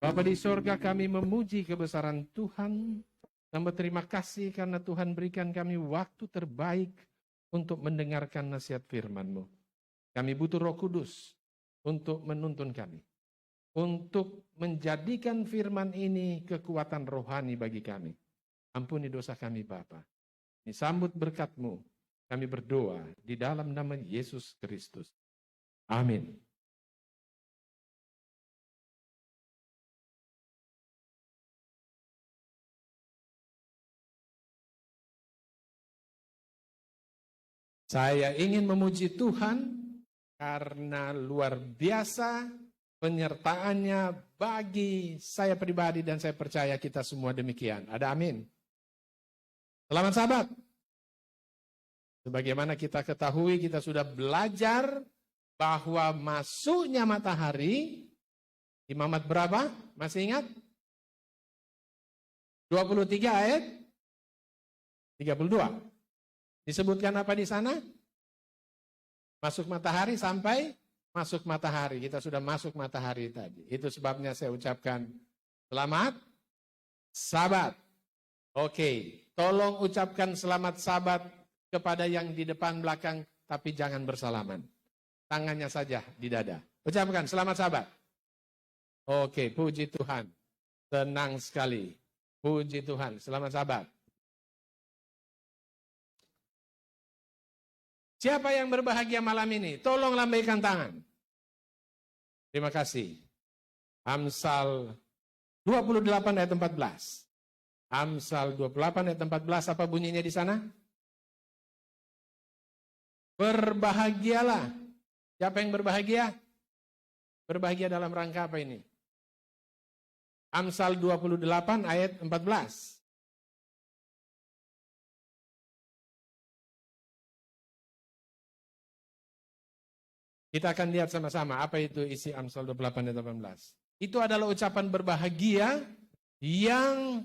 Bapa di sorga, kami memuji kebesaran Tuhan dan berterima kasih karena Tuhan berikan kami waktu terbaik untuk mendengarkan nasihat firman-Mu. Kami butuh Roh Kudus untuk menuntun kami, untuk menjadikan firman ini kekuatan rohani bagi kami. Ampuni dosa kami Bapa. Disambut berkat-Mu. Kami berdoa di dalam nama Yesus Kristus. Amin. Saya ingin memuji Tuhan karena luar biasa penyertaannya bagi saya pribadi dan saya percaya kita semua demikian. Ada amin. Selamat Sabat. Sebagaimana kita ketahui, kita sudah belajar bahwa masuknya matahari di Mamat berapa? Masih ingat? 23 ayat 32. Disebutkan apa di sana? Masuk matahari sampai masuk matahari. Kita sudah masuk matahari tadi. Itu sebabnya saya ucapkan selamat Sabat. Oke, tolong ucapkan selamat Sabat kepada yang di depan belakang, tapi jangan bersalaman. Tangannya saja di dada. Ucapkan selamat Sabat. Oke, puji Tuhan. Tenang sekali. Puji Tuhan, selamat Sabat. Siapa yang berbahagia malam ini? Tolong lambaikan tangan. Terima kasih. Amsal 28 ayat 14. Amsal 28 ayat 14, apa bunyinya di sana? Berbahagialah. Siapa yang berbahagia? Berbahagia dalam rangka apa ini? Amsal 28 ayat 14. Kita akan lihat sama-sama apa itu isi Amsal 28 ayat 18. Itu adalah ucapan berbahagia yang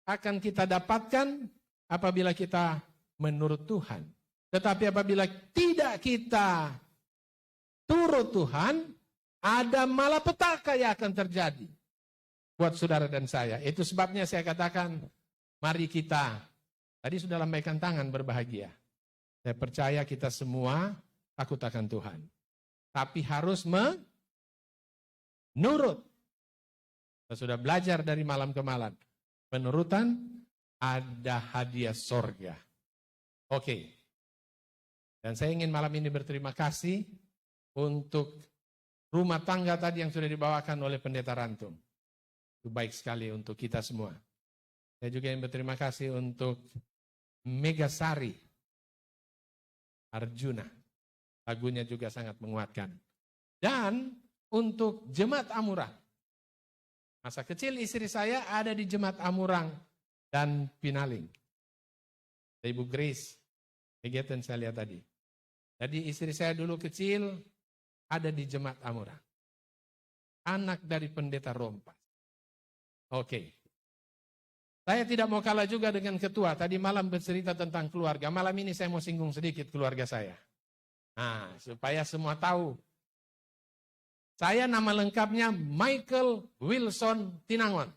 akan kita dapatkan apabila kita menurut Tuhan. Tetapi apabila tidak kita turut Tuhan, ada malapetaka yang akan terjadi buat saudara dan saya. Itu sebabnya saya katakan, mari kita, tadi sudah lambaikan tangan berbahagia. Saya percaya kita semua takut akan Tuhan. Tapi harus menurut. Kita sudah belajar dari malam ke malam. Penurutan ada hadiah sorga. Oke. Dan saya ingin malam ini berterima kasih untuk rumah tangga tadi yang sudah dibawakan oleh Pendeta Rantum. Itu baik sekali untuk kita semua. Saya juga ingin berterima kasih untuk Megasari Arjuna. Lagunya juga sangat menguatkan. Dan untuk Jemaat Amurang. Masa kecil istri saya ada di Jemaat Amurang dan Pinaling. Ibu Grace, Egetan saya lihat tadi. Jadi istri saya dulu kecil ada di Jemaat Amurang. Anak dari Pendeta Rompas. Oke. Saya tidak mau kalah juga dengan ketua. Tadi malam bercerita tentang keluarga. Malam ini saya mau singgung sedikit keluarga saya. Nah, supaya semua tahu. Saya nama lengkapnya Michael Wilson Tinangon.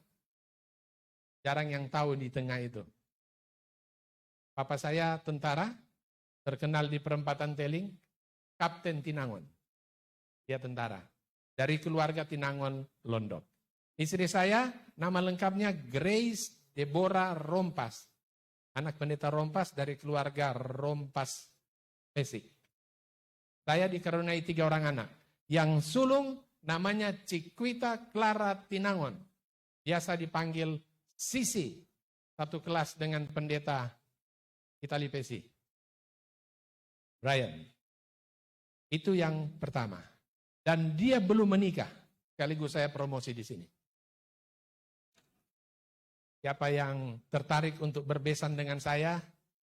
Jarang yang tahu di tengah itu. Papa saya tentara, terkenal di perempatan Teling, Kapten Tinangon. Dia tentara. Dari keluarga Tinangon Londok. Istri saya, nama lengkapnya Grace Deborah Rompas. Anak Pendeta Rompas dari keluarga Rompas Pesik. Saya dikaruniai 3 orang anak. Yang sulung namanya Cikwita Clara Tinangon. Biasa dipanggil Sisi. Satu kelas dengan Pendeta Itali Pesi. Brian. Itu yang pertama. Dan dia belum menikah. Sekaligus saya promosi di sini. Siapa yang tertarik untuk berbesan dengan saya,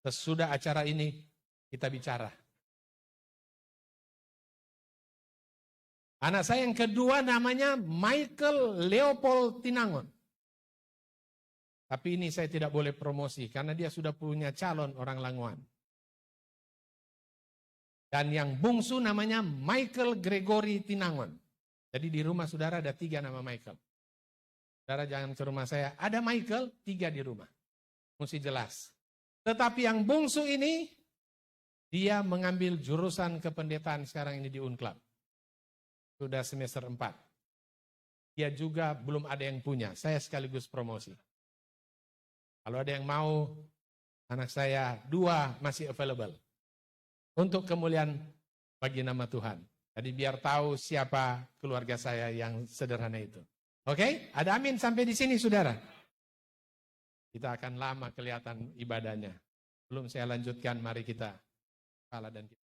sesudah acara ini kita bicara. Anak saya yang kedua namanya Michael Leopold Tinangon. Tapi ini saya tidak boleh promosi karena dia sudah punya calon orang Languan. Dan yang bungsu namanya Michael Gregory Tinangon. Jadi di rumah saudara ada 3 nama Michael. Saudara jangan ke rumah saya, ada Michael, 3 di rumah. Mesti jelas. Tetapi yang bungsu ini, dia mengambil jurusan kependetaan sekarang ini di Unclub. Sudah semester 4. Dia juga belum ada yang punya, saya sekaligus promosi. Kalau ada yang mau, anak saya 2 masih available. Untuk kemuliaan bagi nama Tuhan. Jadi biar tahu siapa keluarga saya yang sederhana itu. Oke? Ada amin sampai di sini, saudara? Kita akan lama kelihatan ibadahnya. Belum saya lanjutkan, mari kita kepala dan kita.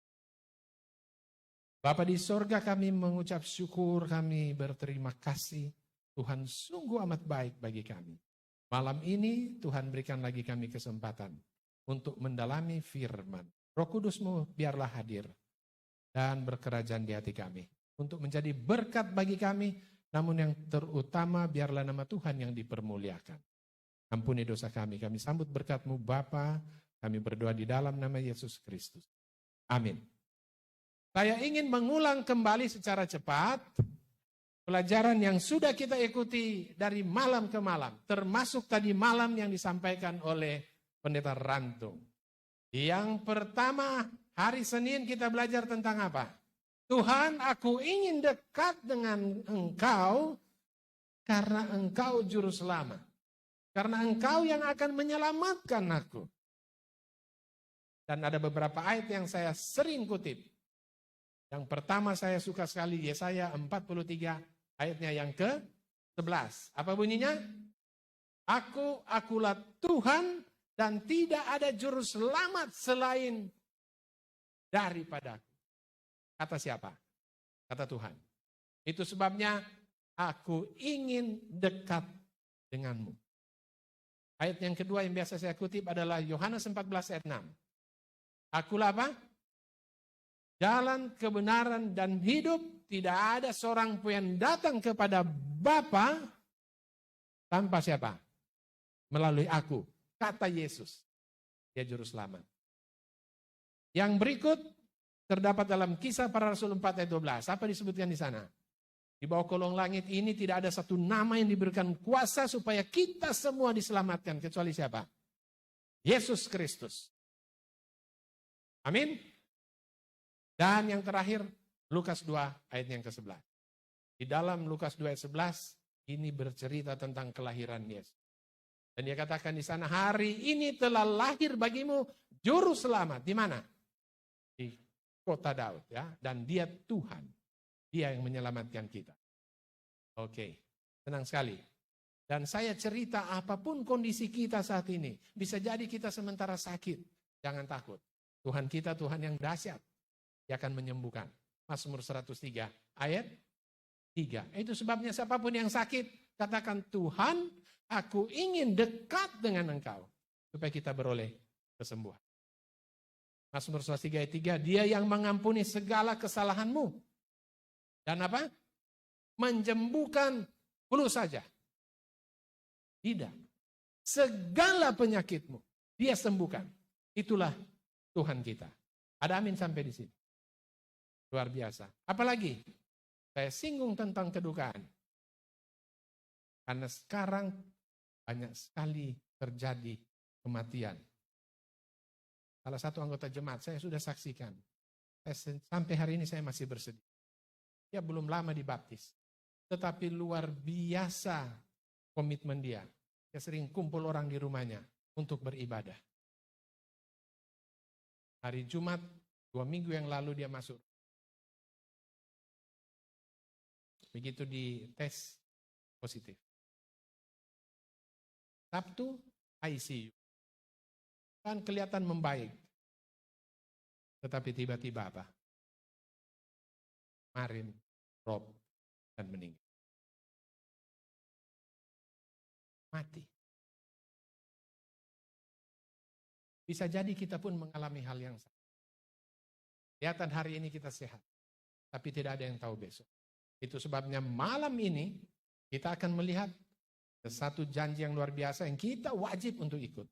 Bapa di sorga, kami mengucap syukur, kami berterima kasih. Tuhan sungguh amat baik bagi kami. Malam ini Tuhan berikan lagi kami kesempatan untuk mendalami firman. Roh Kudus-Mu biarlah hadir dan berkerajaan di hati kami. Untuk menjadi berkat bagi kami, namun yang terutama biarlah nama Tuhan yang dipermuliakan. Ampuni dosa kami sambut berkat-Mu Bapa, kami berdoa di dalam nama Yesus Kristus. Amin. Saya ingin mengulang kembali secara cepat pelajaran yang sudah kita ikuti dari malam ke malam, termasuk tadi malam yang disampaikan oleh Pendeta Rantung. Yang pertama, hari Senin kita belajar tentang apa? Tuhan, aku ingin dekat dengan Engkau karena Engkau juru selamat. Karena Engkau yang akan menyelamatkan aku. Dan ada beberapa ayat yang saya sering kutip. Yang pertama saya suka sekali Yesaya 43 ayatnya yang ke-11. Apa bunyinya? Akulah Tuhan dan tidak ada juru selamat selain daripadaku. Kata siapa? Kata Tuhan. Itu sebabnya aku ingin dekat denganmu. Ayat yang kedua yang biasa saya kutip adalah Yohanes 14 ayat 6. Akulah apa? Jalan kebenaran dan hidup, tidak ada seorang pun yang datang kepada Bapa tanpa siapa? Melalui aku. Kata Yesus. Dia juru selamat. Yang berikut terdapat dalam Kisah Para Rasul 4 ayat 12. Apa disebutkan di sana? Di bawah kolong langit ini tidak ada satu nama yang diberikan kuasa supaya kita semua diselamatkan. Kecuali siapa? Yesus Kristus. Amin. Dan yang terakhir, Lukas 2 ayat yang ke-11. Di dalam Lukas 2 ayat 11, ini bercerita tentang kelahiran Yesus. Dan dia katakan di sana, hari ini telah lahir bagimu juru selamat. Di mana? Di kota Daud, ya. Dan dia Tuhan. Dia yang menyelamatkan kita. Oke, senang sekali. Dan saya cerita apapun kondisi kita saat ini. Bisa jadi kita sementara sakit. Jangan takut. Tuhan kita Tuhan yang dahsyat. Dia akan menyembuhkan. Mazmur 103 ayat 3. Itu sebabnya siapapun yang sakit, katakan Tuhan, aku ingin dekat dengan Engkau. Supaya kita beroleh kesembuhan. Mazmur 103 ayat 3, dia yang mengampuni segala kesalahanmu. Dan apa? Menjembuhkan flu saja. Tidak. Segala penyakitmu, dia sembuhkan. Itulah Tuhan kita. Ada amin sampai di sini. Luar biasa. Apalagi, saya singgung tentang kedukaan. Karena sekarang banyak sekali terjadi kematian. Salah satu anggota jemaat saya sudah saksikan. Sampai hari ini saya masih bersedih. Dia belum lama dibaptis. Tetapi luar biasa komitmen dia. Dia sering kumpul orang di rumahnya untuk beribadah. Hari Jumat, 2 minggu yang lalu dia masuk. Begitu dites positif. Sabtu, ICU. Kan kelihatan membaik. Tetapi tiba-tiba apa? Kemarin, rob dan meninggal. Mati. Bisa jadi kita pun mengalami hal yang sama. Kelihatan hari ini kita sehat. Tapi tidak ada yang tahu besok. Itu sebabnya malam ini kita akan melihat satu janji yang luar biasa yang kita wajib untuk ikut.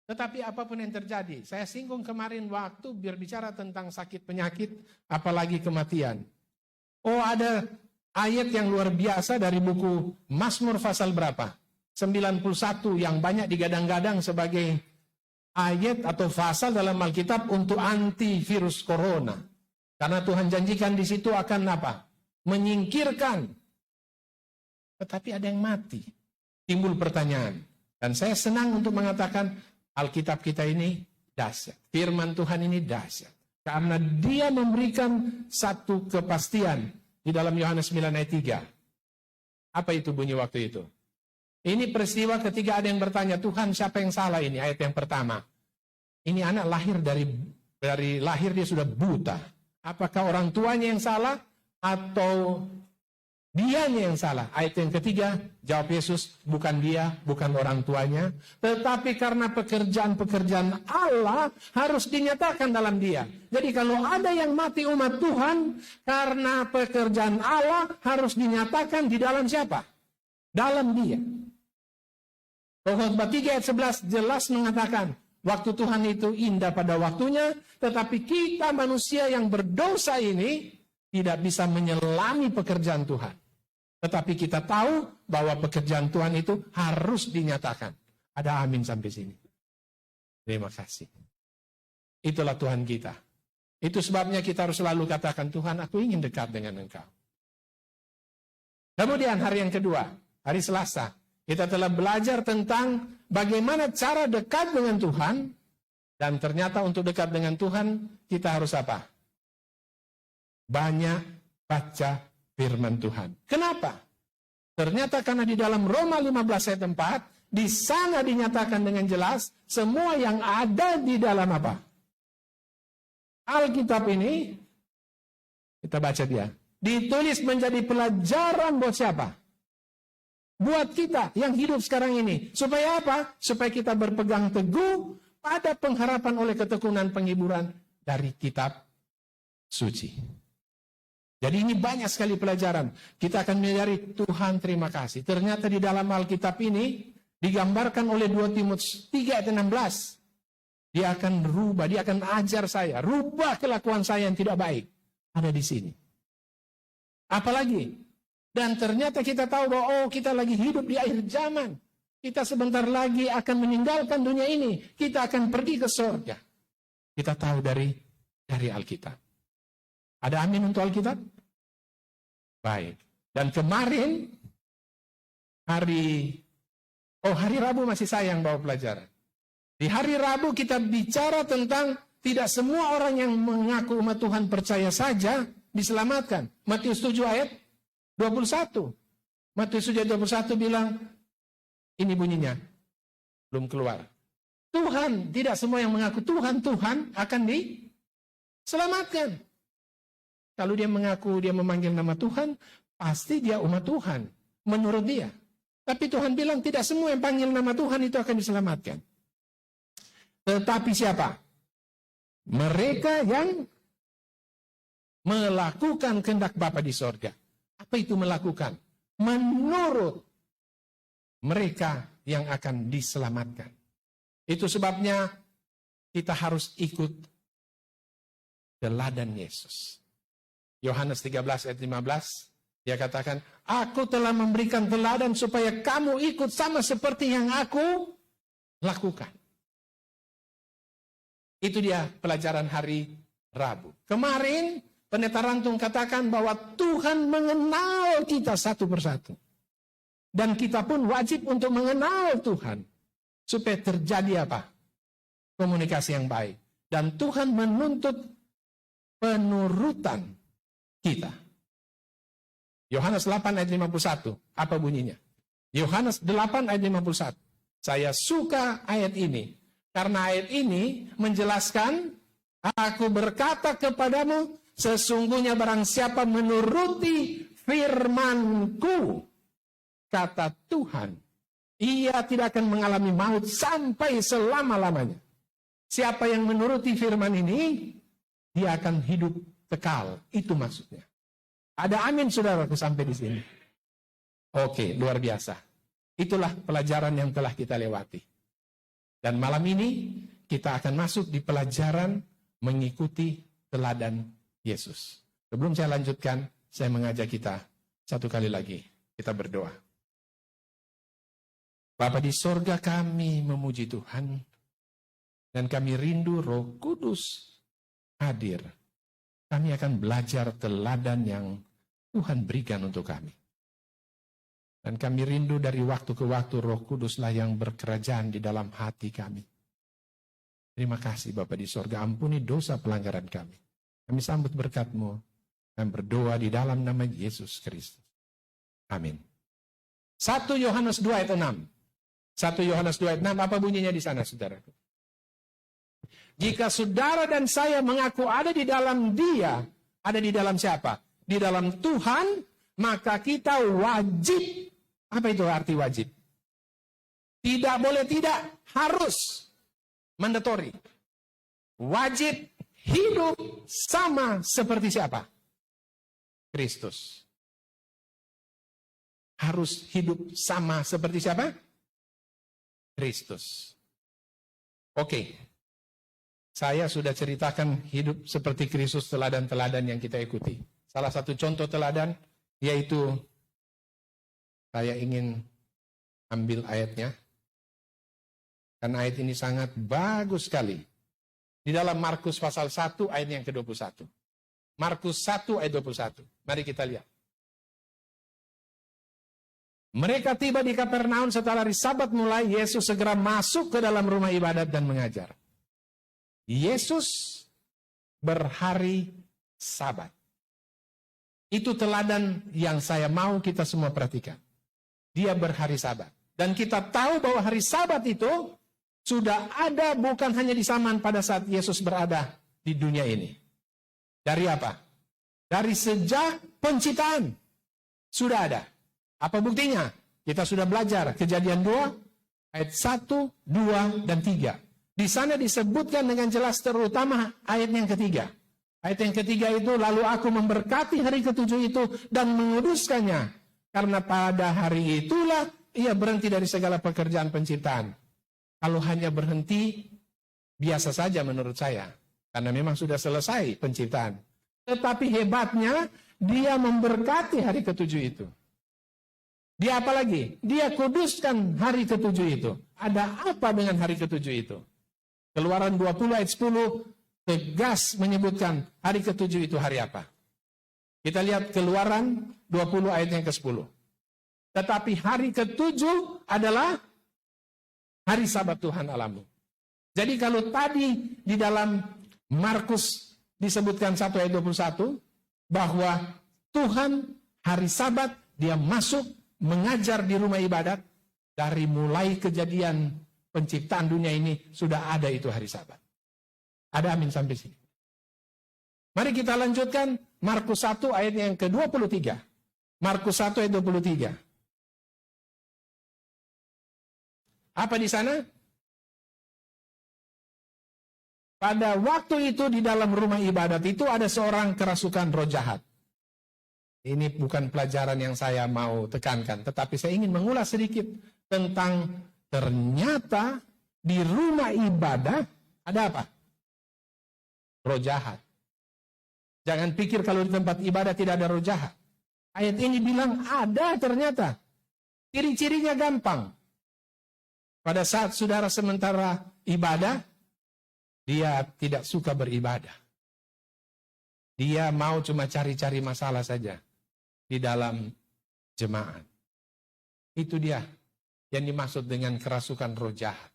Tetapi apapun yang terjadi, saya singgung kemarin waktu berbicara tentang sakit penyakit, apalagi kematian. Oh, ada ayat yang luar biasa dari buku Mazmur pasal berapa? 91 yang banyak digadang-gadang sebagai ayat atau pasal dalam Alkitab untuk antivirus corona. Karena Tuhan janjikan di situ akan apa? Menyingkirkan. Tetapi ada yang mati. Timbul pertanyaan. Dan saya senang untuk mengatakan Alkitab kita ini dahsyat. Firman Tuhan ini dahsyat. Karena dia memberikan satu kepastian di dalam Yohanes 9 ayat 3. Apa itu bunyi waktu itu? Ini peristiwa ketika ada yang bertanya, Tuhan siapa yang salah ini? Ayat yang pertama. Ini anak lahir dari lahir dia sudah buta. Apakah orang tuanya yang salah atau dianya yang salah? Ayat yang ketiga, jawab Yesus, bukan dia, bukan orang tuanya. Tetapi karena pekerjaan-pekerjaan Allah harus dinyatakan dalam dia. Jadi kalau ada yang mati umat Tuhan, karena pekerjaan Allah harus dinyatakan di dalam siapa? Dalam dia. Khotbah 3 ayat 11 jelas mengatakan, waktu Tuhan itu indah pada waktunya, tetapi kita manusia yang berdosa ini tidak bisa menyelami pekerjaan Tuhan. Tetapi kita tahu bahwa pekerjaan Tuhan itu harus dinyatakan. Ada amin sampai sini. Terima kasih. Itulah Tuhan kita. Itu sebabnya kita harus selalu katakan, Tuhan aku ingin dekat dengan Engkau. Kemudian hari yang kedua, hari Selasa, kita telah belajar tentang bagaimana cara dekat dengan Tuhan. Dan ternyata untuk dekat dengan Tuhan, kita harus apa? Banyak baca firman Tuhan. Kenapa? Ternyata karena di dalam Roma 15 ayat 4, di sana dinyatakan dengan jelas, semua yang ada di dalam apa? Alkitab ini, kita baca dia, ditulis menjadi pelajaran buat siapa? Buat kita yang hidup sekarang ini. Supaya apa? Supaya kita berpegang teguh pada pengharapan oleh ketekunan penghiburan dari kitab suci. Jadi ini banyak sekali pelajaran. Kita akan menyadari Tuhan terima kasih. Ternyata di dalam Alkitab ini digambarkan oleh 2 Timotius 3 ayat 16. Dia akan rubah, dia akan ajar saya. Rubah kelakuan saya yang tidak baik. Ada di sini. Apalagi? Dan ternyata kita tahu bahwa kita lagi hidup di akhir zaman. Kita sebentar lagi akan meninggalkan dunia ini. Kita akan pergi ke surga. Kita tahu dari Alkitab. Ada amin untuk Alkitab? Baik. Dan kemarin, hari Rabu masih saya yang bawa pelajaran. Di hari Rabu kita bicara tentang tidak semua orang yang mengaku umat Tuhan percaya saja diselamatkan. Matius 7 ayat 21. Matius 7 ayat 21 bilang, ini bunyinya, belum keluar. Tuhan, tidak semua yang mengaku Tuhan akan diselamatkan. Kalau dia mengaku, dia memanggil nama Tuhan, pasti dia umat Tuhan, menurut dia. Tapi Tuhan bilang, tidak semua yang panggil nama Tuhan itu akan diselamatkan. Tetapi siapa? Mereka yang melakukan kehendak Bapa di sorga. Apa itu melakukan? Menurut mereka yang akan diselamatkan. Itu sebabnya kita harus ikut teladan Yesus. Yohanes 13 ayat 15, dia katakan, aku telah memberikan teladan supaya kamu ikut sama seperti yang aku lakukan. Itu dia pelajaran hari Rabu. Kemarin, Pendeta Rantung katakan bahwa Tuhan mengenal kita satu persatu. Dan kita pun wajib untuk mengenal Tuhan. Supaya terjadi apa? Komunikasi yang baik. Dan Tuhan menuntut penurutan kita. Yohanes 8 ayat 51. Apa bunyinya? Yohanes 8 ayat 51. Saya suka ayat ini. Karena ayat ini menjelaskan, aku berkata kepadamu, sesungguhnya barang siapa menuruti firman-Ku, kata Tuhan, ia tidak akan mengalami maut sampai selama-lamanya. Siapa yang menuruti firman ini, dia akan hidup kekal. Itu maksudnya. Ada amin saudaraku sampai di sini. Oke, luar biasa. Itulah pelajaran yang telah kita lewati. Dan malam ini kita akan masuk di pelajaran mengikuti teladan Yesus. Sebelum saya lanjutkan, saya mengajak kita Satu kali lagi kita berdoa. Bapa di sorga, kami memuji Tuhan. Dan kami rindu Roh Kudus hadir. Kami akan belajar teladan yang Tuhan berikan untuk kami. Dan kami rindu dari waktu ke waktu Roh Kuduslah yang berkerajaan di dalam hati kami. Terima kasih Bapa di sorga, ampuni dosa pelanggaran kami. Kami sambut berkat-Mu dan berdoa di dalam nama Yesus Kristus. Amin. 1 Yohanes 2 ayat 6. 1 Yohanes 2 ayat 6, apa bunyinya di sana, saudaraku? Jika saudara dan saya mengaku ada di dalam Dia, ada di dalam siapa? Di dalam Tuhan, maka kita wajib. Apa itu arti wajib? Tidak boleh tidak, harus. Mandatory. Wajib hidup sama seperti siapa? Kristus. Harus hidup sama seperti siapa? Kristus. Oke. Saya sudah ceritakan hidup seperti Kristus, teladan-teladan yang kita ikuti. Salah satu contoh teladan yaitu saya ingin ambil ayatnya. Karena ayat ini sangat bagus sekali. Di dalam Markus pasal 1 ayat yang ke-21. Markus 1 ayat 21. Mari kita lihat. Mereka tiba di Kapernaum setelah hari Sabat mulai, Yesus segera masuk ke dalam rumah ibadat dan mengajar. Yesus berhari Sabat. Itu teladan yang saya mau kita semua perhatikan. Dia berhari Sabat. Dan kita tahu bahwa hari Sabat itu sudah ada bukan hanya di zaman pada saat Yesus berada di dunia ini. Dari apa? Dari sejak penciptaan. Sudah ada. Apa buktinya? Kita sudah belajar Kejadian 2, ayat 1, 2, dan 3. Di sana disebutkan dengan jelas terutama ayat yang ketiga. Ayat yang ketiga itu, lalu aku memberkati hari ketujuh itu dan menguduskannya. Karena pada hari itulah ia berhenti dari segala pekerjaan penciptaan. Kalau hanya berhenti, biasa saja menurut saya. Karena memang sudah selesai penciptaan. Tetapi hebatnya, dia memberkati hari ketujuh itu. Dia apa lagi? Dia kuduskan hari ketujuh itu. Ada apa dengan hari ketujuh itu? Keluaran 20 ayat 10 tegas menyebutkan hari ketujuh itu hari apa. Kita lihat Keluaran 20 ayat yang ke-10. Tetapi hari ketujuh adalah hari Sabat Tuhan Allahmu. Jadi kalau tadi di dalam Markus disebutkan 1 ayat 21 bahwa Tuhan hari Sabat dia masuk mengajar di rumah ibadat, dari mulai kejadian penciptaan dunia ini sudah ada itu hari Sabat. Ada amin sampai sini. Mari kita lanjutkan Markus 1 ayat yang ke-23. Markus 1 ayat 23. Apa di sana? Pada waktu itu di dalam rumah ibadat itu ada seorang kerasukan roh jahat. Ini bukan pelajaran yang saya mau tekankan, tetapi saya ingin mengulas sedikit tentang ternyata di rumah ibadah ada apa? Roh jahat. Jangan pikir kalau di tempat ibadah tidak ada roh jahat. Ayat ini bilang ada ternyata. Ciri-cirinya gampang. Pada saat saudara sementara ibadah, dia tidak suka beribadah. Dia mau cuma cari-cari masalah saja di dalam jemaat. Itu dia yang dimaksud dengan kerasukan roh jahat.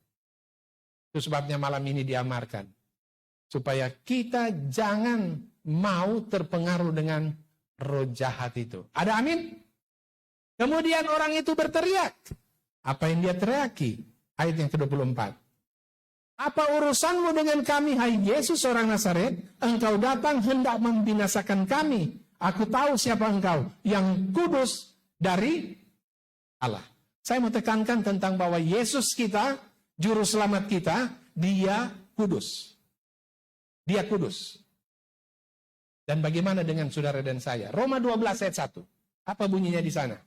Itu sebabnya malam ini diamarkan. Supaya kita jangan mau terpengaruh dengan roh jahat itu. Ada amin? Kemudian orang itu berteriak. Apa yang dia teriaki? Ayat yang ke-24. Apa urusanmu dengan kami, hai Yesus orang Nazaret? Engkau datang hendak membinasakan kami. Aku tahu siapa engkau, yang kudus dari Allah. Saya mau tekankan tentang bahwa Yesus kita, juru selamat kita, dia kudus. Dia kudus. Dan bagaimana dengan saudara dan saya? Roma 12 ayat 1. Apa bunyinya di sana?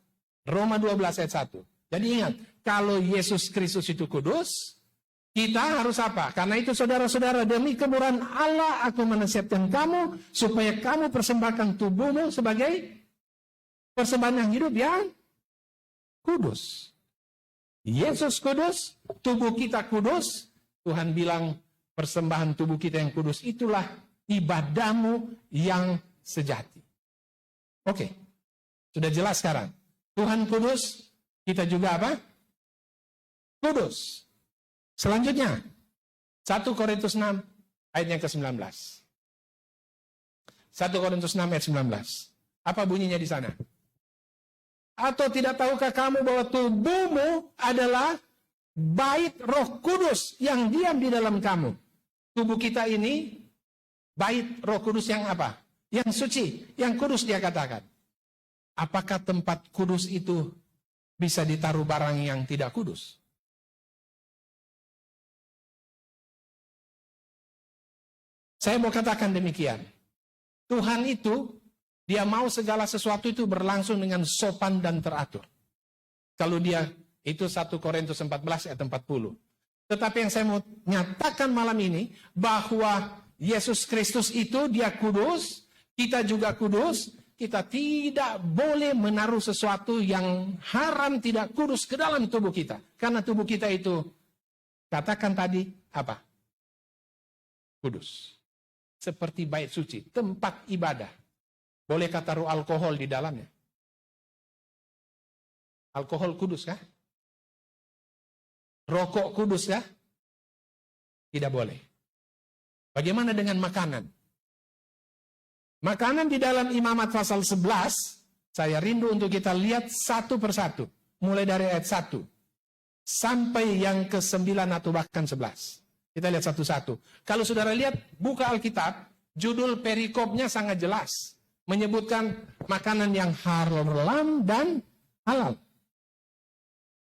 Roma 12 ayat 1. Jadi ingat, kalau Yesus Kristus itu kudus, kita harus apa? Karena itu saudara-saudara, demi kemurahan Allah aku menasihatkan kamu supaya kamu persembahkan tubuhmu sebagai persembahan yang hidup yang kudus. Yesus kudus, tubuh kita kudus. Tuhan bilang persembahan tubuh kita yang kudus itulah ibadahmu yang sejati. Oke, sudah jelas sekarang. Tuhan kudus, kita juga apa? Kudus. Selanjutnya, 1 Korintus 6 ayat yang ke-19. 1 Korintus 6 ayat 19. Apa bunyinya di sana? Atau tidak tahukah kamu bahwa tubuhmu adalah bait Roh Kudus yang diam di dalam kamu? Tubuh kita ini bait Roh Kudus yang apa? Yang suci, yang kudus dia katakan. Apakah tempat kudus itu bisa ditaruh barang yang tidak kudus? Saya mau katakan demikian. Tuhan itu, dia mau segala sesuatu itu berlangsung dengan sopan dan teratur. Kalau dia, itu 1 Korintus 14 ayat 40. Tetapi yang saya mau nyatakan malam ini, bahwa Yesus Kristus itu dia kudus, kita juga kudus, kita tidak boleh menaruh sesuatu yang haram, tidak kudus ke dalam tubuh kita. Karena tubuh kita itu, katakan tadi, apa? Kudus. Seperti bait suci, tempat ibadah. Bolehkah taruh alkohol di dalamnya? Alkohol kudus kah? Rokok kudus kah? Tidak boleh. Bagaimana dengan makanan? Makanan di dalam Imamat pasal 11, saya rindu untuk kita lihat satu persatu. Mulai dari ayat 1 sampai yang ke-9 atau bahkan 11. Kita lihat satu-satu. Kalau saudara lihat, buka Alkitab, judul perikopnya sangat jelas. Menyebutkan makanan yang haram dan halal.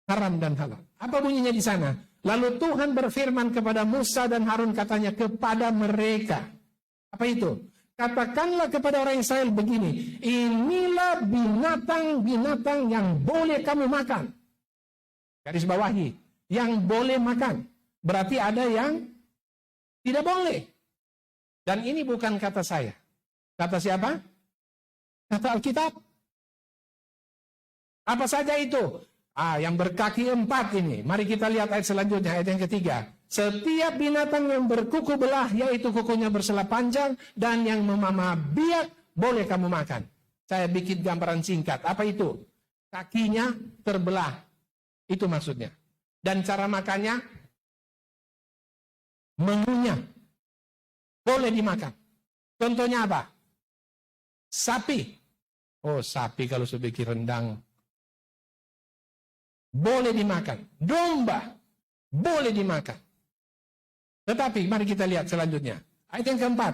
Haram dan halal. Apa bunyinya di sana? Lalu Tuhan berfirman kepada Musa dan Harun, katanya kepada mereka. Apa itu? Katakanlah kepada orang Israel begini, inilah binatang-binatang yang boleh kamu makan. Garis bawahi, yang boleh makan. Berarti ada yang tidak boleh. Dan ini bukan kata saya. Kata siapa? Kata Alkitab. Apa saja itu? Yang berkaki 4 ini. Mari kita lihat ayat selanjutnya, ayat yang ketiga. Setiap binatang yang berkuku belah, yaitu kukunya bersela panjang, dan yang memamah biak, boleh kamu makan. Saya bikin gambaran singkat. Apa itu? Kakinya terbelah. Itu maksudnya. Dan cara makannya, mengunyah. Boleh dimakan. Contohnya apa? Sapi. Oh, sapi kalau sebikir rendang. Boleh dimakan. Domba. Boleh dimakan. Tetapi, mari kita lihat selanjutnya. Ayat yang keempat.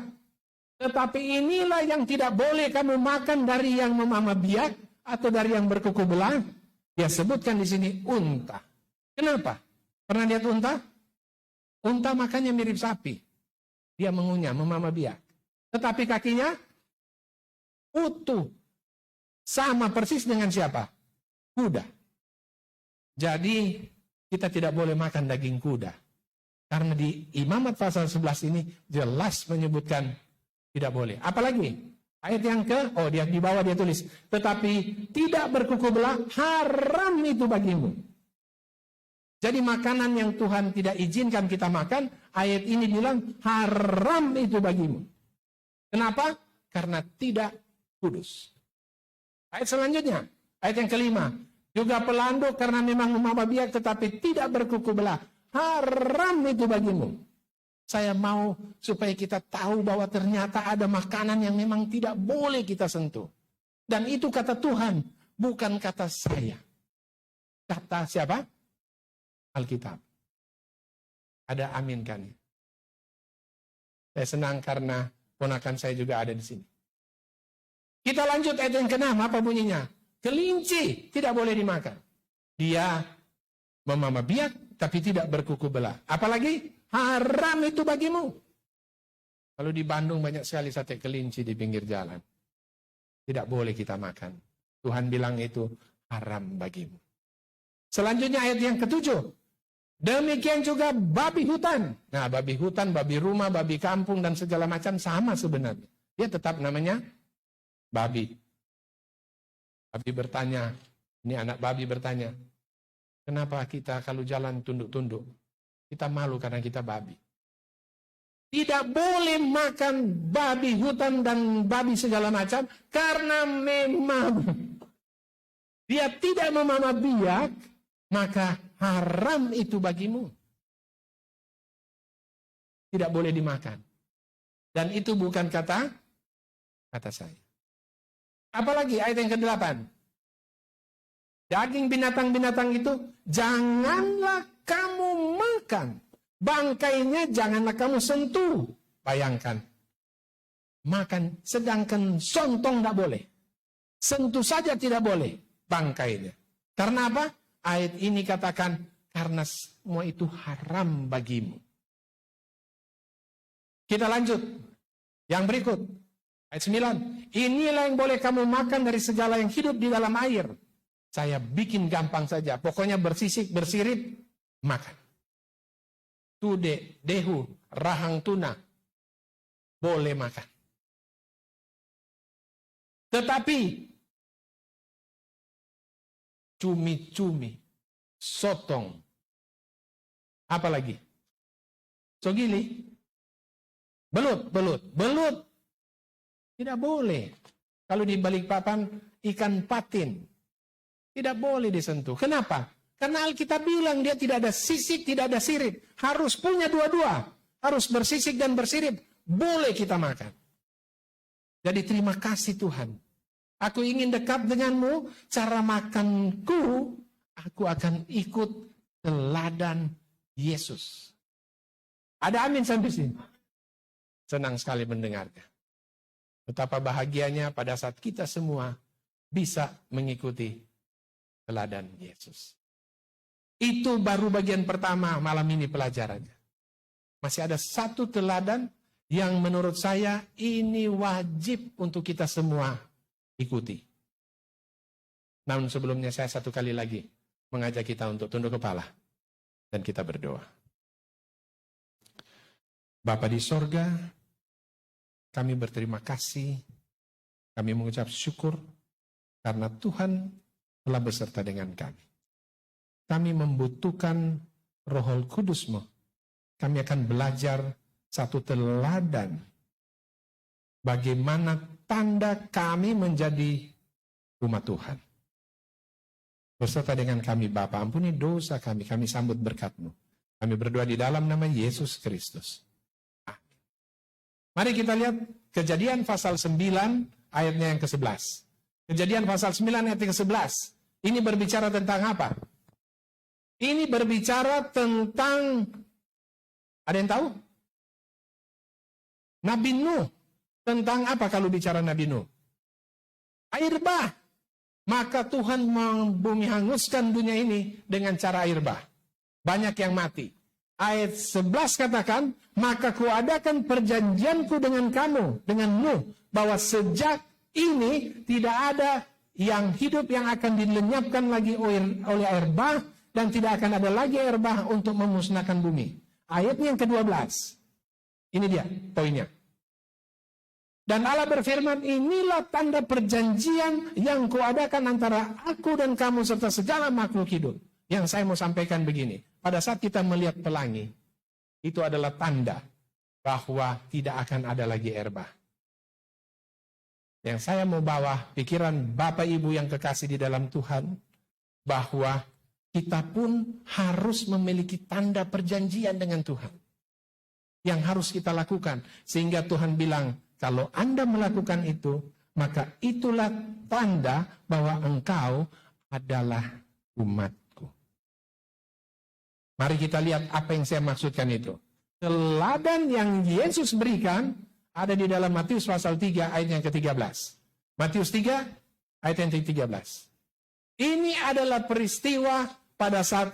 Tetapi inilah yang tidak boleh kamu makan dari yang memamah biak atau dari yang berkuku belah. Dia sebutkan di sini unta. Kenapa? Pernah lihat unta? Unta makannya mirip sapi. Dia mengunyah, memamah biak. Tetapi kakinya utuh. Sama persis dengan siapa? Kuda. Jadi kita tidak boleh makan daging kuda. Karena di Imamat pasal 11 ini jelas menyebutkan tidak boleh. Apalagi ayat yang di bawah dia tulis. Tetapi tidak berkuku belah, haram itu bagimu. Jadi makanan yang Tuhan tidak izinkan kita makan, ayat ini bilang haram itu bagimu. Kenapa? Karena tidak kudus. Ayat selanjutnya, ayat yang kelima. Juga pelanduk karena memang memamah biak tetapi tidak berkuku belah. Haram itu bagimu. Saya mau supaya kita tahu bahwa ternyata ada makanan yang memang tidak boleh kita sentuh. Dan itu kata Tuhan, bukan kata saya. Kata siapa? Alkitab. Ada amin kan? Saya senang karena ponakan saya juga ada di sini. Kita lanjut ayat yang ke-6, apa bunyinya? Kelinci tidak boleh dimakan. Dia memamah biak tapi tidak berkuku belah. Apalagi haram itu bagimu. Kalau di Bandung banyak sekali sate kelinci di pinggir jalan. Tidak boleh kita makan. Tuhan bilang itu haram bagimu. Selanjutnya ayat yang ke-7. Demikian juga babi hutan. Nah, babi hutan, babi rumah, babi kampung, dan segala macam sama sebenarnya. Dia tetap namanya babi. Babi bertanya, ini anak babi bertanya, kenapa kita kalau jalan tunduk-tunduk? Kita malu karena kita babi. Tidak boleh makan babi hutan dan babi segala macam, karena memang dia tidak memamah biak, maka haram itu bagimu. Tidak boleh dimakan. Dan itu bukan kata saya. Apalagi ayat yang ke-8. Daging binatang-binatang itu janganlah kamu makan. Bangkainya janganlah kamu sentuh. Bayangkan. Makan, sedangkan sontong tidak boleh. Sentuh saja tidak boleh bangkainya. Karena apa? Ayat ini katakan, karena semua itu haram bagimu. Kita lanjut. Yang berikut. Ayat 9. Inilah yang boleh kamu makan dari segala yang hidup di dalam air. Saya bikin gampang saja. Pokoknya bersisik, bersirip, makan. Tude, dehu, rahang tuna. Boleh makan. Tetapi cumi-cumi, sotong, apa lagi? Sogili, belut. Tidak boleh. Kalau di Balikpapan, ikan patin. Tidak boleh disentuh. Kenapa? Karena Alkitab bilang dia tidak ada sisik, tidak ada sirip. Harus punya dua-dua. Harus bersisik dan bersirip. Boleh kita makan. Jadi terima kasih Tuhan. Aku ingin dekat denganmu. Cara makanku, aku akan ikut teladan Yesus. Ada amin sampai sini? Senang sekali mendengarnya. Betapa bahagianya pada saat kita semua bisa mengikuti teladan Yesus. Itu baru bagian pertama malam ini pelajarannya. Masih ada satu teladan yang menurut saya ini wajib untuk kita semua ikuti. Namun sebelumnya saya satu kali lagi mengajak kita untuk tunduk kepala dan kita berdoa. Bapa di sorga, kami berterima kasih, kami mengucap syukur karena Tuhan telah beserta dengan kami. Kami membutuhkan Roh Kudus-Mu. Kami akan belajar satu teladan bagaimana tanda kami menjadi umat Tuhan. Beserta dengan kami Bapa, ampuni dosa kami sambut berkat-Mu. Kami berdoa di dalam nama Yesus Kristus. Amin. Mari kita lihat Kejadian pasal 9 ayatnya yang ke-11. Kejadian pasal 9 ayat yang ke-11. Ini berbicara tentang apa? Ini berbicara tentang, ada yang tahu? Nabi Nuh. Tentang apa kalau bicara Nabi Nuh? Air bah. Maka Tuhan membumi hanguskan dunia ini dengan cara air bah. Banyak yang mati. Ayat 11 katakan, maka kuadakan perjanjianku dengan kamu, dengan Nuh, bahwa sejak ini tidak ada yang hidup yang akan dilenyapkan lagi oleh air bah, dan tidak akan ada lagi air bah untuk memusnahkan bumi. Ayat yang ke-12. Ini dia poinnya. Dan Allah berfirman, inilah tanda perjanjian yang kuadakan antara aku dan kamu serta segala makhluk hidup. Yang saya mau sampaikan begini. Pada saat kita melihat pelangi, itu adalah tanda bahwa tidak akan ada lagi air bah. Yang saya mau bawa pikiran Bapak Ibu yang kekasih di dalam Tuhan, bahwa kita pun harus memiliki tanda perjanjian dengan Tuhan. Yang harus kita lakukan. Sehingga Tuhan bilang, kalau Anda melakukan itu, maka itulah tanda bahwa engkau adalah umatku. Mari kita lihat apa yang saya maksudkan itu. Teladan yang Yesus berikan ada di dalam Matius pasal 3 ayat yang ke-13. Matius 3 ayat yang ke-13. Ini adalah peristiwa pada saat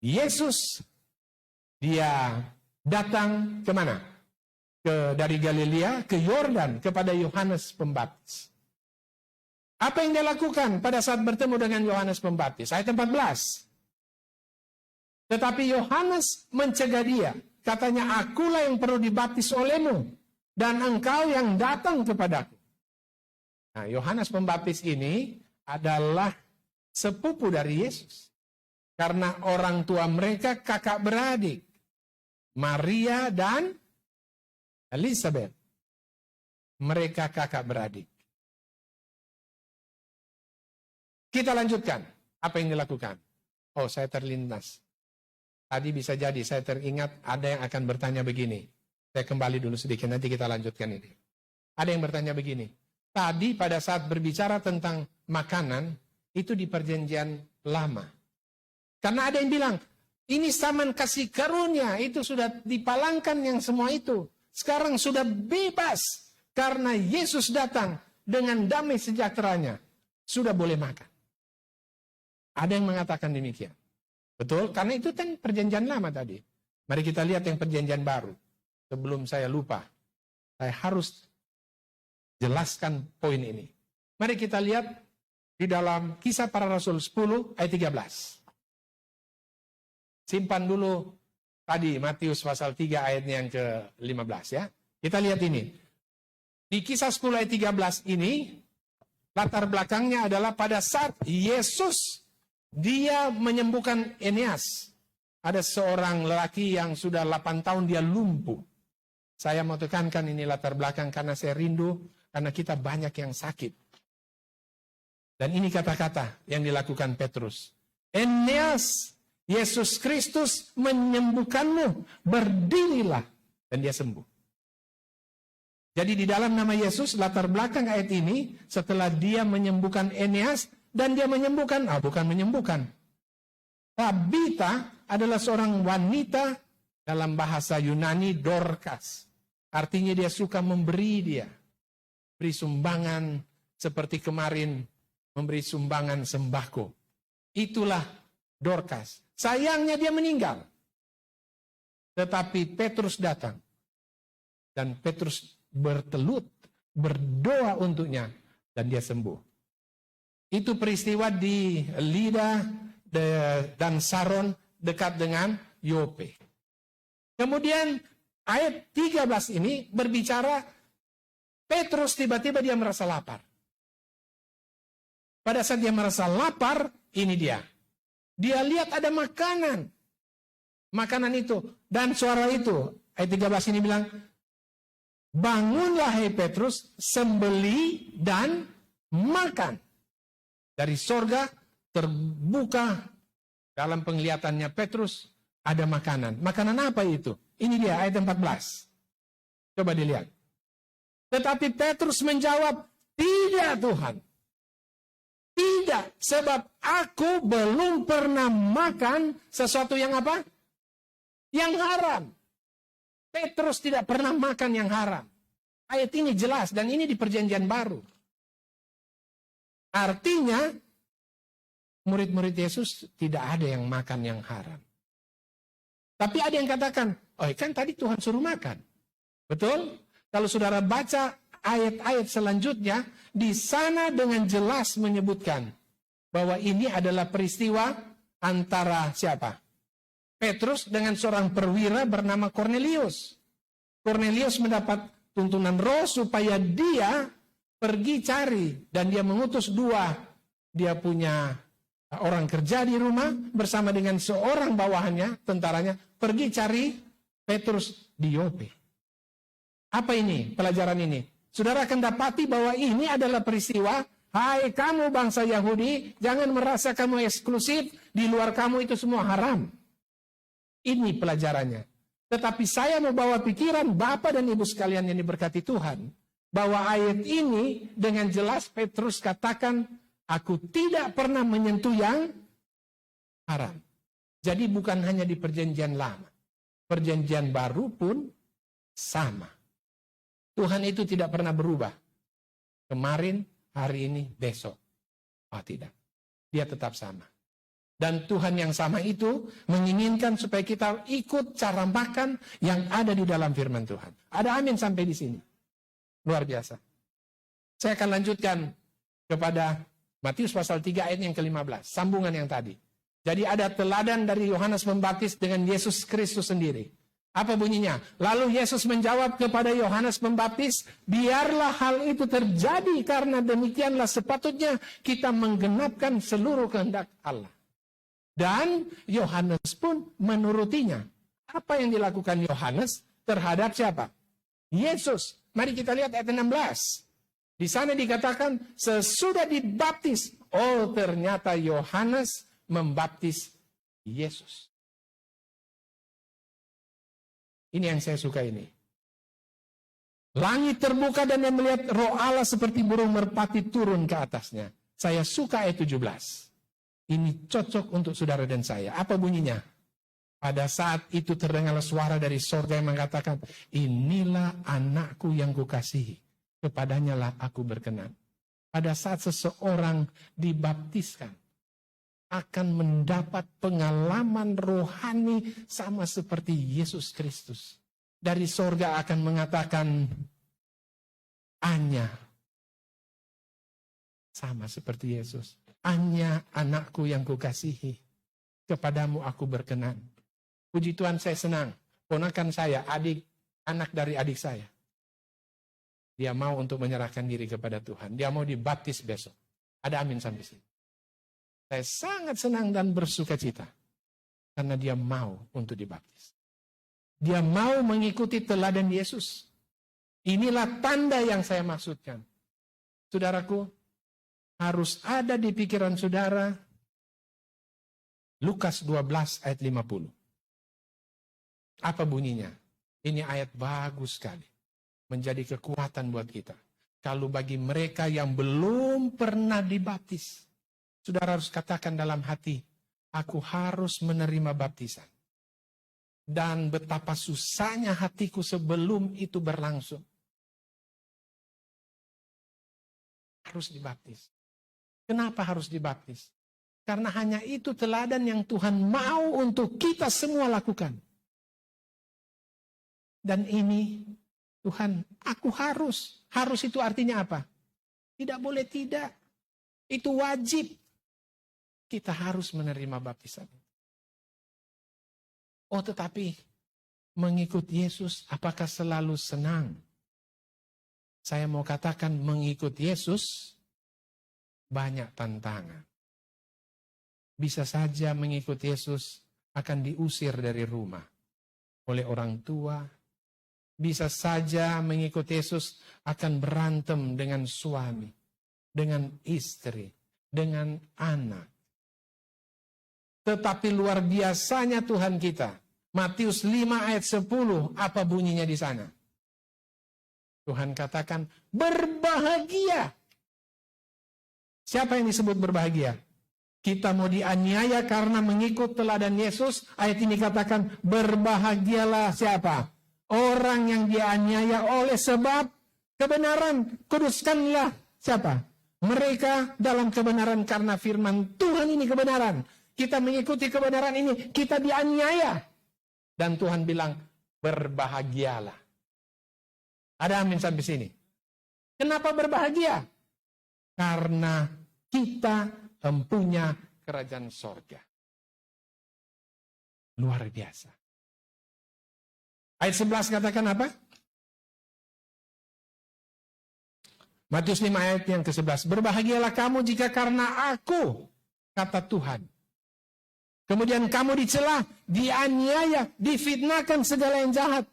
Yesus dia datang kemana? Dari Galilea ke Yordan kepada Yohanes Pembaptis. Apa yang dia lakukan pada saat bertemu dengan Yohanes Pembaptis? Ayat 14. Tetapi Yohanes mencegah dia. Katanya, akulah yang perlu dibaptis olehmu, dan engkau yang datang kepadaku. Nah, Yohanes Pembaptis ini adalah sepupu dari Yesus. Karena orang tua mereka kakak beradik. Maria dan Elizabeth. Mereka kakak beradik. Kita lanjutkan. Apa yang dilakukan? Oh, saya terlintas. Tadi bisa jadi saya teringat ada yang akan bertanya begini. Saya kembali dulu sedikit, nanti kita lanjutkan ini. Ada yang bertanya begini. Tadi pada saat berbicara tentang makanan, itu di perjanjian lama. Karena ada yang bilang, ini zaman kasih karunia, itu sudah dipalangkan yang semua itu. Sekarang sudah bebas, karena Yesus datang dengan damai sejahteranya. Sudah boleh makan. Ada yang mengatakan demikian. Betul? Karena itu kan perjanjian lama tadi. Mari kita lihat yang perjanjian baru. Sebelum saya lupa, saya harus jelaskan poin ini. Mari kita lihat di dalam Kisah Para Rasul 10 ayat 13. Simpan dulu tadi Matius pasal 3 ayatnya yang ke-15 ya. Kita lihat ini. Di Kisah 10 ayat 13 ini, latar belakangnya adalah pada saat Yesus dia menyembuhkan Eneas. Ada seorang lelaki yang sudah 8 tahun dia lumpuh. Saya mau tekankan ini latar belakang karena saya rindu, karena kita banyak yang sakit. Dan ini kata-kata yang dilakukan Petrus. Eneas, Yesus Kristus menyembuhkanmu, berdirilah. Dan dia sembuh. Jadi di dalam nama Yesus, latar belakang ayat ini, setelah dia menyembuhkan Eneas, dan dia menyembuhkan, bukan menyembuhkan. Tabita adalah seorang wanita dalam bahasa Yunani Dorcas. Artinya dia suka memberi dia. Beri sumbangan seperti kemarin memberi sumbangan sembako. Itulah Dorcas. Sayangnya dia meninggal. Tetapi Petrus datang. Dan Petrus bertelut, berdoa untuknya. Dan dia sembuh. Itu peristiwa di Lida dan Saron dekat dengan Yope. Kemudian ayat 13 ini berbicara Petrus tiba-tiba dia merasa lapar. Pada saat dia merasa lapar, ini dia. Dia lihat ada makanan. Makanan itu. Dan suara itu, ayat 13 ini bilang, bangunlah hai Petrus, sembeli dan makan. Dari sorga terbuka dalam penglihatannya Petrus ada makanan. Makanan apa itu? Ini dia ayat 14. Coba dilihat. Tetapi Petrus menjawab, tidak Tuhan. Tidak, sebab aku belum pernah makan sesuatu yang apa? Yang haram. Petrus tidak pernah makan yang haram. Ayat ini jelas dan ini di perjanjian baru. Artinya, murid-murid Yesus tidak ada yang makan yang haram. Tapi ada yang katakan, kan tadi Tuhan suruh makan. Betul? Kalau saudara baca ayat-ayat selanjutnya, di sana dengan jelas menyebutkan bahwa ini adalah peristiwa antara siapa? Petrus dengan seorang perwira bernama Cornelius. Cornelius mendapat tuntunan roh supaya dia pergi cari, dan dia mengutus 2. Dia punya orang kerja di rumah bersama dengan seorang bawahannya, tentaranya, pergi cari Petrus di Yope. Apa ini pelajaran ini? Saudara akan dapati bahwa ini adalah peristiwa, hai kamu bangsa Yahudi, jangan merasa kamu eksklusif, di luar kamu itu semua haram. Ini pelajarannya. Tetapi saya mau bawa pikiran Bapak dan Ibu sekalian yang diberkati Tuhan, bahwa ayat ini dengan jelas Petrus katakan, aku tidak pernah menyentuh yang haram. Jadi bukan hanya di perjanjian lama. Perjanjian baru pun sama. Tuhan itu tidak pernah berubah. Kemarin, hari ini, besok. Tidak. Dia tetap sama. Dan Tuhan yang sama itu menginginkan supaya kita ikut cara makan yang ada di dalam firman Tuhan. Ada amin sampai di sini. Luar biasa. Saya akan lanjutkan kepada Matius pasal 3 ayat yang ke-15. Sambungan yang tadi. Jadi ada teladan dari Yohanes Pembaptis dengan Yesus Kristus sendiri. Apa bunyinya? Lalu Yesus menjawab kepada Yohanes Pembaptis, biarlah hal itu terjadi karena demikianlah sepatutnya kita menggenapkan seluruh kehendak Allah. Dan Yohanes pun menurutinya. Apa yang dilakukan Yohanes terhadap siapa? Yesus. Mari kita lihat ayat 16. Di sana dikatakan sesudah dibaptis, oh ternyata Yohanes membaptis Yesus. Ini yang saya suka ini. Langit terbuka dan dia melihat roh Allah seperti burung merpati turun ke atasnya. Saya suka ayat 17. Ini cocok untuk saudara dan saya. Apa bunyinya? Pada saat itu terdengar suara dari sorga yang mengatakan, inilah anakku yang kukasihi, kepadanya lah aku berkenan. Pada saat seseorang dibaptiskan, akan mendapat pengalaman rohani sama seperti Yesus Kristus. Dari sorga akan mengatakan, Anya, sama seperti Yesus. Anya anakku yang kukasihi, kepadamu aku berkenan. Puji Tuhan, saya senang. Ponakan saya, anak dari adik saya. Dia mau untuk menyerahkan diri kepada Tuhan. Dia mau dibaptis besok. Ada amin sampai sini. Saya sangat senang dan bersuka cita. Karena dia mau untuk dibaptis. Dia mau mengikuti teladan Yesus. Inilah tanda yang saya maksudkan. Saudaraku, harus ada di pikiran saudara Lukas 12 ayat 50. Apa bunyinya? Ini ayat bagus sekali. Menjadi kekuatan buat kita. Kalau bagi mereka yang belum pernah dibaptis, saudara harus katakan dalam hati, aku harus menerima baptisan. Dan betapa susahnya hatiku sebelum itu berlangsung. Harus dibaptis. Kenapa harus dibaptis? Karena hanya itu teladan yang Tuhan mau untuk kita semua lakukan. Dan ini, Tuhan, aku harus. Harus itu artinya apa? Tidak boleh tidak. Itu wajib. Kita harus menerima baptisan. Oh, tetapi mengikut Yesus apakah selalu senang? Saya mau katakan mengikut Yesus banyak tantangan. Bisa saja mengikut Yesus akan diusir dari rumah oleh orang tua. Bisa saja mengikut Yesus akan berantem dengan suami, dengan istri, dengan anak. Tetapi luar biasanya Tuhan kita. Matius 5 ayat 10, apa bunyinya di sana? Tuhan katakan, berbahagia. Siapa yang disebut berbahagia? Kita mau dianiaya karena mengikut teladan Yesus. Ayat ini katakan, berbahagialah siapa? Orang yang dianiaya oleh sebab kebenaran. Kuduskanlah siapa? Mereka dalam kebenaran karena firman Tuhan ini kebenaran. Kita mengikuti kebenaran ini, kita dianiaya. Dan Tuhan bilang, berbahagialah. Ada amin sampai sini. Kenapa berbahagia? Karena kita mempunyai kerajaan sorga. Luar biasa. Ayat 11 katakan apa? Matius 5 ayat yang ke-11. Berbahagialah kamu jika karena aku, kata Tuhan. Kemudian kamu dicela, dianiaya, difitnahkan segala yang jahat.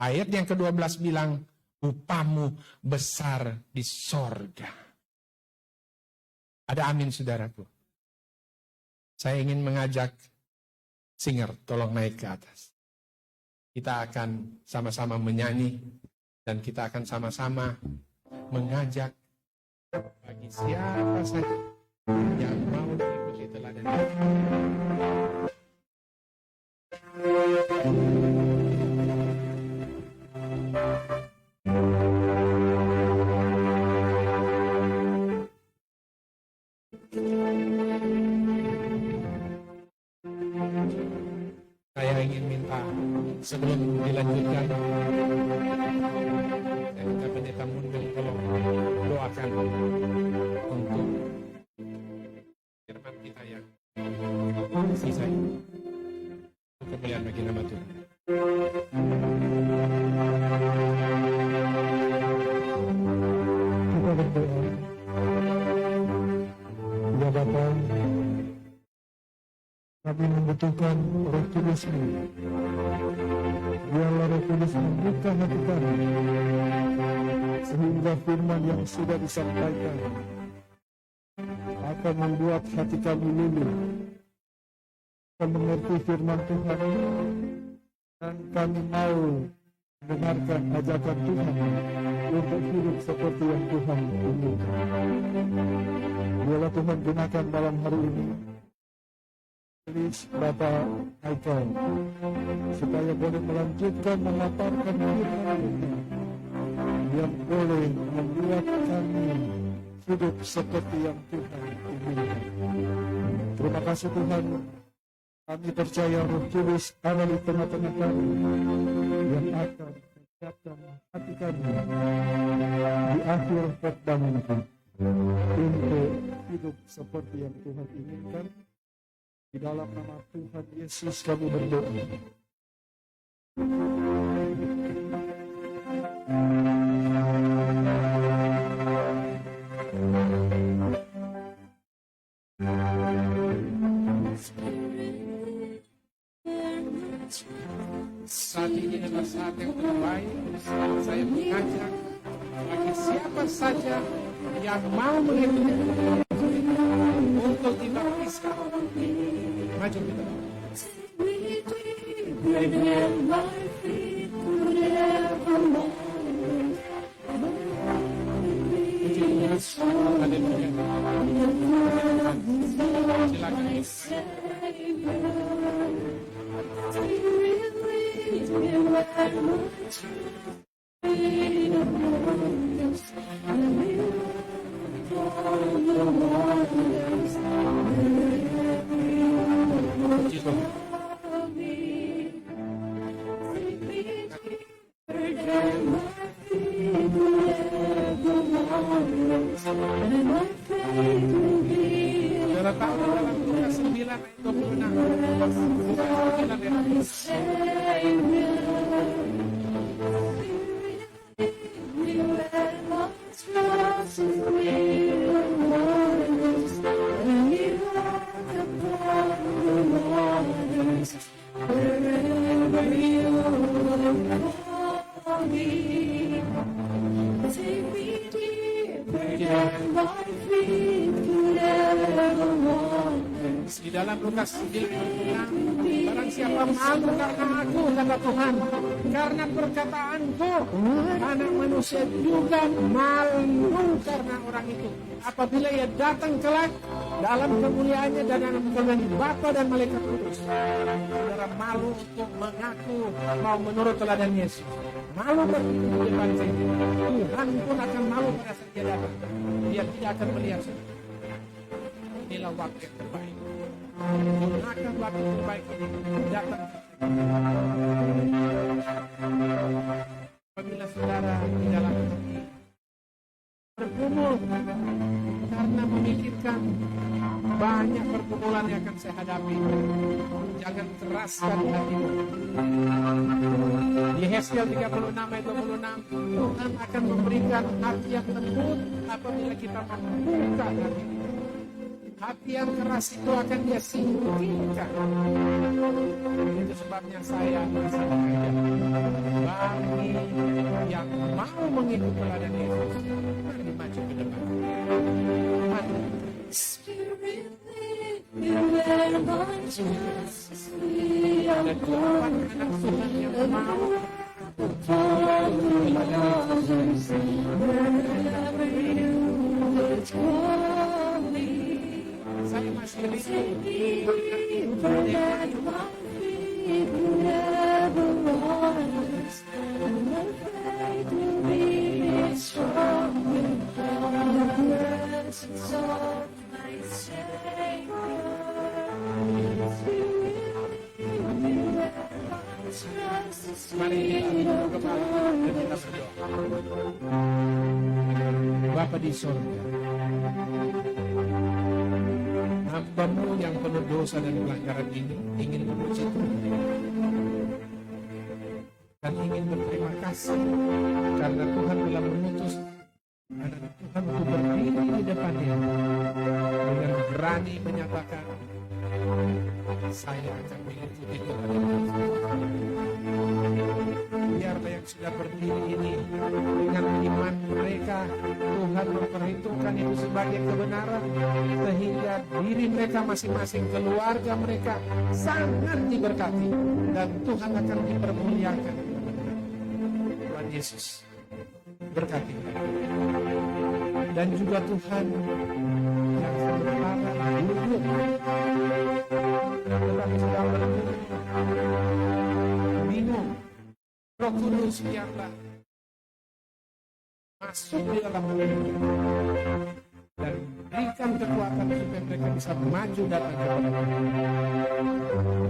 Ayat yang ke-12 bilang, upamu besar di sorga. Ada amin saudaraku. Saya ingin mengajak singer, tolong naik ke atas. Kita akan sama-sama menyanyi dan kita akan sama-sama mengajak bagi siapa saja yang mau mengikuti teladan Yesus. Saya ingin minta sebelum dilanjutkan, saya minta pendeta mundur tolong doakan untuk firman kita yang sisa ini. Kemuliaan bagi nama Tuhan. Ya Bapa, kami membutuhkan Roh Kudus-Mu. Biarlah Roh Kudus membuka hati kami, sehingga firman yang sudah disampaikan akan membuat hati kami luluh, akan mengerti firman Tuhan, dan kami mau mendengarkan ajakan Tuhan untuk hidup seperti yang Tuhan inginkan. Biarlah Tuhan gunakan malam hari ini Bapak Haikal, supaya boleh melanjutkan memaparkan firman yang boleh membuat kami hidup seperti yang Tuhan inginkan. Terima kasih Tuhan. Kami percaya Roh Kudus ada di tengah-tengah kami yang akan menyiapkan hati kami di akhir perjalanan untuk hidup seperti yang Tuhan inginkan. Di dalam nama Tuhan Yesus kami berdoa. Saat ini adalah saat yang terbaik. Saya mengajak bagi siapa saja yang mau mengikuti untuk dibaptiskan. Maju kita. Saudara tahu dalam Lukas 9 ayat 26. Di dalam Lukas 9, barang siapa malu karena aku, kata Tuhan, karena perkataanku, anak manusia juga malu karena orang itu. Apabila ia datang kelak dalam kemuliaannya dan dalam kemuliaan Bapa dan malaikat kudus. Saudara malu untuk mengaku mau menurut teladan Yesus. Malu berpikir di depan saya. Tuhan pun akan malu pada saat dia datang. Dia tidak akan melihat saya. Inilah waktu yang terbaik. Gunakan waktu terbaik ini datang. Apabila saudara di dalam hati bergumul karena memikirkan banyak pergumulan yang akan saya hadapi, jangan keraskan hatimu. Di Heskel 36 ayat 26, Tuhan akan memberikan hati yang lembut apabila kita membuka hati. Hati yang keras itu akan dia singkirkan. Itu sebabnya saya merasa mengajak bagi yang mau mengikuti teladan Yesus, mari maju ke depan. Mari. Ada 8 anak Tuhan yang mau saya masih mari kita berdoa. Bapa di surga, hamba-Mu yang penuh dosa dan pelanggaran ini ingin memuji Tuhan dan ingin berterima kasih karena Tuhan telah mengutus anak Tuhan untuk berdiri di depannya dengan berani menyatakan, saya akan mengikuti Tuhan. Biarlah yang sudah berdiri ini dengan iman mereka, Tuhan memperhitungkan itu sebagai kebenaran, sehingga diri mereka masing-masing, keluarga mereka sangat diberkati, dan Tuhan akan dipermuliakan. Tuhan Yesus berkati mereka. Dan juga Tuhan yang sementara duduk tetapi sedang bergumul, bingung, Roh Kudus biarlah masuk di dalam mereka dan berikan kekuatan supaya mereka bisa maju datang kepada Tuhan.